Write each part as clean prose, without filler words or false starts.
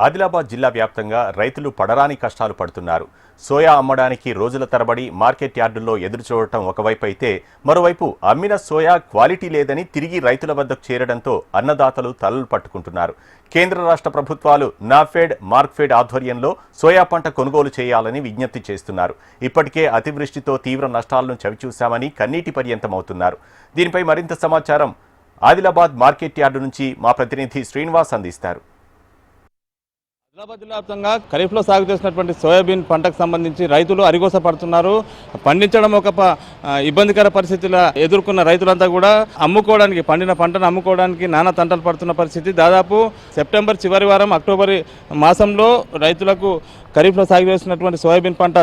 ఆదిలాబాద్ జిల్లా వ్యాప్తంగా రైతులు పడరాని కష్టాలు పడుతున్నారు. సోయా అమ్మడానికి రోజుల తరబడి మార్కెట్ యార్డుల్లో ఎదురుచూడటం ఒకవైపు అయితే, మరోవైపు అమ్మిన సోయా క్వాలిటీ లేదని తిరిగి రైతుల వద్దకు చేరడంతో అన్నదాతలు తలలు పట్టుకుంటున్నారు. కేంద్ర రాష్ట్ర ప్రభుత్వాలు నాఫెడ్, మార్క్ఫెడ్ ఆధ్వర్యంలో సోయా పంట కొనుగోలు చేయాలని విజ్ఞప్తి చేస్తున్నారు. ఇప్పటికే అతివృష్టితో తీవ్ర నష్టాలను చవిచూశామని కన్నీటి పర్యంతమవుతున్నారు. దీనిపై మరింత సమాచారం ఆదిలాబాద్ మార్కెట్ యార్డు నుంచి మా ప్రతినిధి శ్రీనివాస్ అందిస్తారు. ఆదిలాబాద్ జిల్లా వ్యాప్తంగా ఖరీఫ్లో సాగు చేసినటువంటి సోయాబీన్ పంటకు సంబంధించి రైతులు అరిగోస పడుతున్నారు. పండించడం ఒక ఇబ్బందికర పరిస్థితులు ఎదుర్కొన్న రైతులంతా కూడా అమ్ముకోవడానికి, పండిన పంటను అమ్ముకోవడానికి నానా తంటలు పడుతున్న పరిస్థితి. దాదాపు సెప్టెంబర్ చివరి వారం, అక్టోబర్ మాసంలో రైతులకు ఖరీఫ్లో సాగు చేసినటువంటి సోయాబీన్ పంట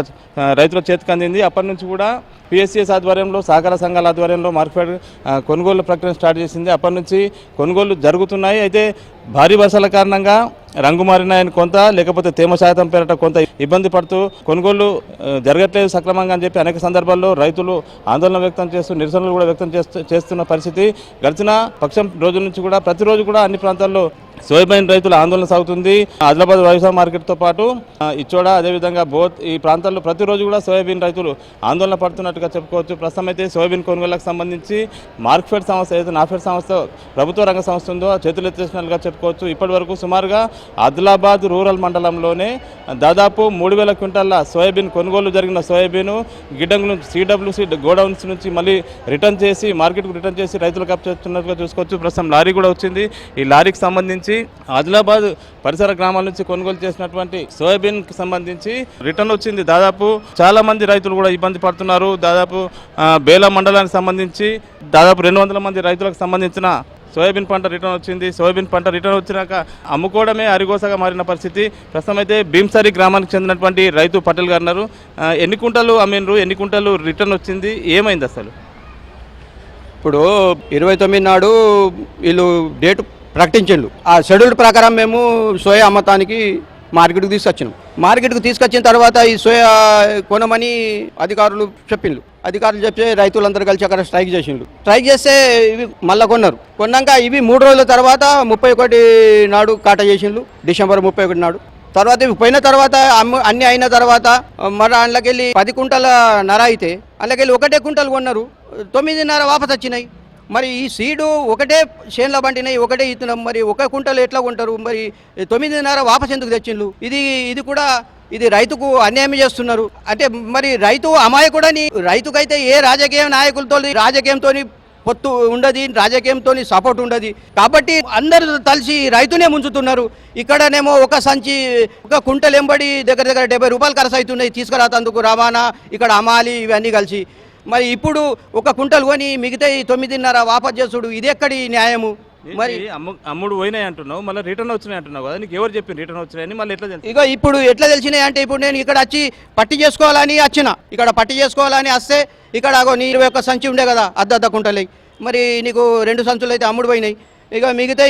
రైతుల చేతికి అందింది. అప్పటి నుంచి కూడా పిఎస్సిఎస్ ఆధ్వర్యంలో, సహకార సంఘాల ఆధ్వర్యంలో మార్కెట్ కొనుగోలు ప్రక్రియ స్టార్ట్ చేసింది. అప్పటి నుంచి కొనుగోలు జరుగుతున్నాయి. అయితే భారీ వర్షాల కారణంగా రంగు మారినాయని కొంత, లేకపోతే తేమ శాతం పేరట కొంత ఇబ్బంది పడుతూ కొనుగోలు జరగట్లేదు సక్రమంగా అని చెప్పి అనేక సందర్భాల్లో రైతులు ఆందోళన వ్యక్తం చేస్తూ, నిరసనలు కూడా వ్యక్తం చేస్తున్న పరిస్థితి. గడిచిన పక్షం రోజుల నుంచి కూడా ప్రతిరోజు కూడా అన్ని ప్రాంతాల్లో సోయాబీన్ రైతుల ఆందోళన సాగుతుంది. ఆదిలాబాద్ వ్యవసాయ మార్కెట్తో పాటు ఇచ్చోడ, అదేవిధంగా బోత్ ఈ ప్రాంతాల్లో ప్రతిరోజు కూడా సోయాబీన్ రైతులు ఆందోళన పడుతున్నట్టుగా చెప్పుకోవచ్చు. ప్రస్తుతం అయితే సోయాబీన్ కొనుగోళ్లకు సంబంధించి మార్క్ఫెడ్ సంస్థ, ఏదైతే నాఫెడ్ సంస్థ ప్రభుత్వ రంగ సంస్థ ఉందో చేతులెత్తేసినట్టుగా చెప్పుకోవచ్చు. ఇప్పటి వరకు సుమారుగా ఆదిలాబాద్ రూరల్ మండలంలోనే దాదాపు 3000 క్వింటాల సోయాబీన్ కొనుగోలు జరిగిన సోయాబీన్ గిడ్డంగుల నుంచి, సిడబ్ల్యూసి గోడౌన్స్ నుంచి మళ్ళీ రిటర్న్ చేసి మార్కెట్కు రిటర్న్ చేసి రైతులకు అప్పచెప్తున్నట్టుగా చూసుకోవచ్చు. ప్రస్తుతం లారీ కూడా వచ్చింది. ఈ లారీకి సంబంధించి ఆదిలాబాద్ పరిసర గ్రామాల నుంచి కొనుగోలు చేసినటువంటి సోయాబీన్ కి సంబంధించి రిటర్న్ వచ్చింది. దాదాపు చాలా మంది రైతులు కూడా ఇబ్బంది పడుతున్నారు. దాదాపు బేలా మండలానికి సంబంధించి దాదాపు 200 మంది రైతులకు సంబంధించిన సోయాబీన్ పంట రిటర్న్ వచ్చింది. సోయాబీన్ పంట రిటర్న్ వచ్చినాక అమ్ముకోవడమే అరిగోసగా మారిన పరిస్థితి. ప్రస్తుతం అయితే భీంసారి గ్రామానికి చెందినటువంటి రైతు పటేల్ గారు ఉన్నారు. ఎన్ని కుంటలు అమ్మినరు, ఎన్ని కుంటలు రిటర్న్ వచ్చింది, ఏమైంది అసలు? ఇప్పుడు 29 నాడు వీళ్ళు డేట్ ప్రకటించిండు. ఆ షెడ్యూల్ ప్రకారం మేము సోయా అమ్మతానికి మార్కెట్కి తీసుకొచ్చినాం. మార్కెట్కి తీసుకొచ్చిన తర్వాత ఈ సోయా కొనమని అధికారులు చెప్పిండ్రు. అధికారులు చెప్తే రైతులందరూ కలిసి అక్కడ స్ట్రైక్ చేసిండ్రు. స్ట్రైక్ చేస్తే ఇవి మళ్ళీ కొన్నాక ఇవి 3 రోజుల తర్వాత 31 నాడు కాటా చేసిండ్రు. డిసెంబర్ 31 నాడు. తర్వాత ఇవి పోయిన తర్వాత అన్నీ అయిన తర్వాత మరి అందులోకెళ్ళి 10 కుంటల నర అయితే అందులోకెళ్ళి 1 కుంటలు కొన్నారు. 9.5 వాపస్ వచ్చినాయి. మరి ఈ సీడు ఒకటే చేన్ల బండినాయి, ఒకటే ఇస్తున్నాం. మరి 1 కుంటలు ఎట్లా కొంటారు? మరి 9.5 వాపస్ ఎందుకు తెచ్చిండ్రు? ఇది కూడా ఇది రైతుకు అన్యాయం చేస్తున్నారు. అంటే మరి రైతు అమాయకుడని, రైతుకైతే ఏ రాజకీయ నాయకులతో రాజకీయంతో పొత్తు ఉండదు, రాజకీయంతో సపోర్ట్ ఉండదు. కాబట్టి అందరూ కలిసి రైతునే ముంచుతున్నారు. ఇక్కడనేమో ఒక సంచి, ఒక కుంటలు ఎంబడి దగ్గర 70 రూపాయలు ఖర్చు అవుతున్నాయి తీసుకురాతందుకు, రవాణా, ఇక్కడ అమాలి, ఇవన్నీ కలిసి. మరి ఇప్పుడు 1 కుంటలు కొని మిగతా 9.5 వాపస్ చేసుడు, ఇది ఎక్కడి న్యాయము? మరి అమ్ముడు పోయినాయి అంటున్నావు, మళ్ళీ రిటర్న్ వచ్చినాయి అంటున్నావు కదా, నీకు ఎవరు చెప్పి రిటర్న్ వచ్చినాయని? మళ్ళీ ఎట్లా తెలుసు? ఇక ఇప్పుడు ఎట్లా తెలిసినాయి అంటే, ఇప్పుడు నేను ఇక్కడ వచ్చి పట్టి చేసుకోవాలని వచ్చిన. ఇక్కడ పట్టి చేసుకోవాలని వస్తే ఇక్కడ నీ 21 సంచి ఉండే కదా, అర్ధ కుంటలు. మరి నీకు 2 సంచులు అయితే అమ్ముడు పోయినాయి. ఇక మిగతా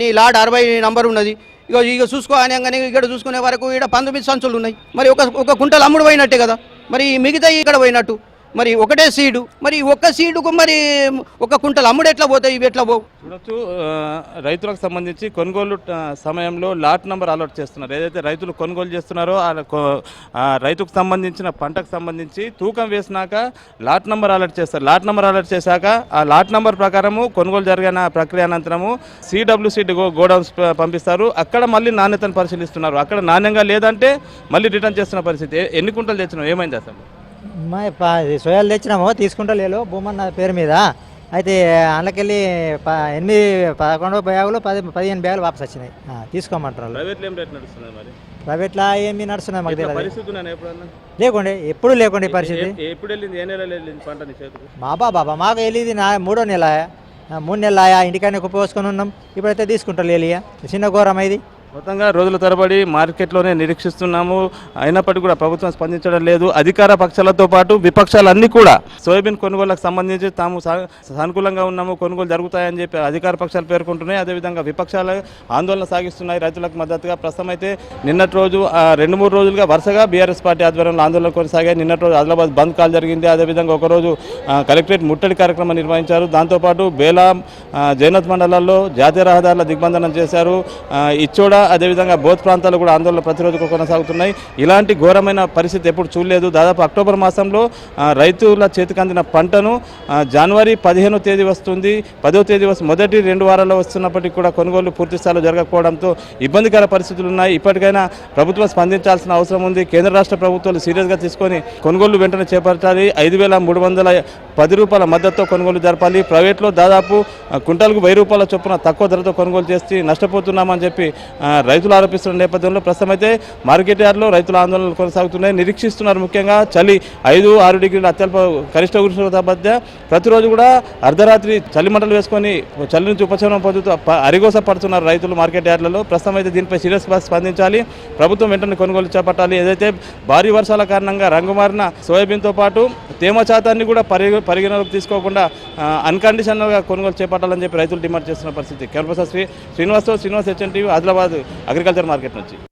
నీ లాడ్ 60 నంబర్ ఉన్నది. ఇక చూసుకో అనగానే ఇక్కడ చూసుకునే వరకు ఇక్కడ 19 సంచులు ఉన్నాయి. మరి ఒక కుంటలు అమ్ముడు పోయినట్టే కదా. మరి మిగతా ఇక్కడ పోయినట్టు. మరి ఒకటే సీడు, మరి 1 సీడుకు మరి 1 కుంటలు అమ్ముడు ఎట్లా పోతాయి, ఇవి ఎట్లా పోవు? చూడొచ్చు, రైతులకు సంబంధించి కొనుగోలు సమయంలో లాట్ నెంబర్ అలర్ట్ చేస్తున్నారు. ఏదైతే రైతులు కొనుగోలు చేస్తున్నారో ఆ రైతుకు సంబంధించిన పంటకు సంబంధించి తూకం వేసినాక లాట్ నెంబర్ అలర్ట్ చేస్తారు. లాట్ నెంబర్ అలర్ట్ చేశాక ఆ లాట్ నెంబర్ ప్రకారము కొనుగోలు జరిగిన ప్రక్రియ అనంతరము సిడబ్ల్యూసి గోడౌన్స్ పంపిస్తారు. అక్కడ మళ్ళీ నాణ్యతను పరిశీలిస్తున్నారు. అక్కడ నాణ్యంగా లేదంటే మళ్ళీ రిటర్న్ చేస్తున్న పరిస్థితి. ఎన్ని కుంటలు తెచ్చినావు, ఏమైంది అసలు? సోయాలు తెచ్చినాము, తీసుకుంటలేరు భూమన్న పేరు మీద. అయితే అందులోకెళ్ళి 11 బ్యాగులు 15 బ్యాగులు వాపస్ వచ్చినాయి. తీసుకోమంటున్నారు. ప్రైవేట్లో ఏమి నడుస్తున్నాయి మాకు తెలియదు. లేకుండే, ఎప్పుడు లేకుండే ఈ పరిస్థితి. బాబా మాకు వెళ్ళింది 3వ నెల, 3 నెలలు ఆయా ఇంటికైనా కుప్పపోసుకొని ఉన్నాం. ఇప్పుడైతే తీసుకుంటలేదు. చిన్న ఘోరం ఇది. మొత్తంగా రోజుల తరబడి మార్కెట్లోనే నిరీక్షిస్తున్నాము. అయినప్పటికీ కూడా ప్రభుత్వం స్పందించడం లేదు. అధికార పక్షాలతో పాటు విపక్షాలన్నీ కూడా సోయాబీన్ కొనుగోళ్లకు సంబంధించి తాము సానుకూలంగా ఉన్నాము, కొనుగోలు జరుగుతాయని చెప్పి అధికార పక్షాలు పేర్కొంటున్నాయి. అదేవిధంగా విపక్షాలు ఆందోళన సాగిస్తున్నాయి రైతులకు మద్దతుగా. ప్రస్తుతం అయితే నిన్నటి రోజు 2-3 రోజులుగా వరుసగా బీఆర్ఎస్ పార్టీ ఆధ్వర్యంలో ఆందోళన కొనసాగాయి. నిన్నటి రోజు ఆదిలాబాద్ బంద్ కాల్ జరిగింది. అదేవిధంగా ఒకరోజు కలెక్టరేట్ ముట్టడి కార్యక్రమం నిర్వహించారు. దాంతోపాటు బేలా, జైనత్ మండలాల్లో జాతీయ రహదారుల దిగ్బంధనం చేశారు. ఇచ్చోడ, అదేవిధంగా బోత్ ప్రాంతాలు కూడా ఆందోళన ప్రతిరోజు కొనసాగుతున్నాయి. ఇలాంటి ఘోరమైన పరిస్థితి ఎప్పుడు చూడలేదు. దాదాపు అక్టోబర్ మాసంలో రైతుల చేతికి అందిన పంటను జనవరి 15వ తేదీ వస్తుంది, 10వ తేదీ మొదటి 2 వారాల్లో వస్తున్నప్పటికీ కూడా కొనుగోలు పూర్తి స్థాయిలో జరగకపోవడంతో ఇబ్బందికర పరిస్థితులు ఉన్నాయి. ఇప్పటికైనా ప్రభుత్వం స్పందించాల్సిన అవసరం ఉంది. కేంద్ర రాష్ట్ర ప్రభుత్వాలు సీరియస్గా తీసుకొని కొనుగోలు వెంటనే చేపట్టాలి. 5,310 రూపాయల మద్దతుతో కొనుగోలు జరపాలి. ప్రైవేట్లో దాదాపు కుంటలకు 1000 రూపాయల చొప్పున తక్కువ ధరతో కొనుగోలు చేసి నష్టపోతున్నామని చెప్పి రైతులు ఆరోపిస్తున్న నేపథ్యంలో ప్రస్తుతం అయితే మార్కెట్ యార్డ్లో రైతుల ఆందోళనలు కొనసాగుతున్నాయి. నిరీక్షిస్తున్నారు. ముఖ్యంగా చలి 5-6 డిగ్రీల అత్యల్ప గరిష్ట ఉష్ణోగ్రత మధ్య ప్రతిరోజు కూడా అర్ధరాత్రి చలి మంటలు వేసుకొని చలి నుంచి ఉపశమనం పొందుతూ అరిగోస పడుతున్నారు రైతులు మార్కెట్ యార్డ్లలో. ప్రస్తుతం అయితే దీనిపై సీరియస్గా స్పందించాలి. ప్రభుత్వం వెంటనే కొనుగోలు చేపట్టాలి. ఏదైతే భారీ వర్షాల కారణంగా రంగుమారిన సోయాబీన్తో పాటు తేమ శాతాన్ని కూడా పరిగణలోకి తీసుకోకుండా అన్కండిషనల్గా కొనుగోలు చేపట్టాలని చెప్పి రైతులు డిమాండ్ చేస్తున్న పరిస్థితి. Srinivas H N TV, Adilabad agriculture market నుంచి.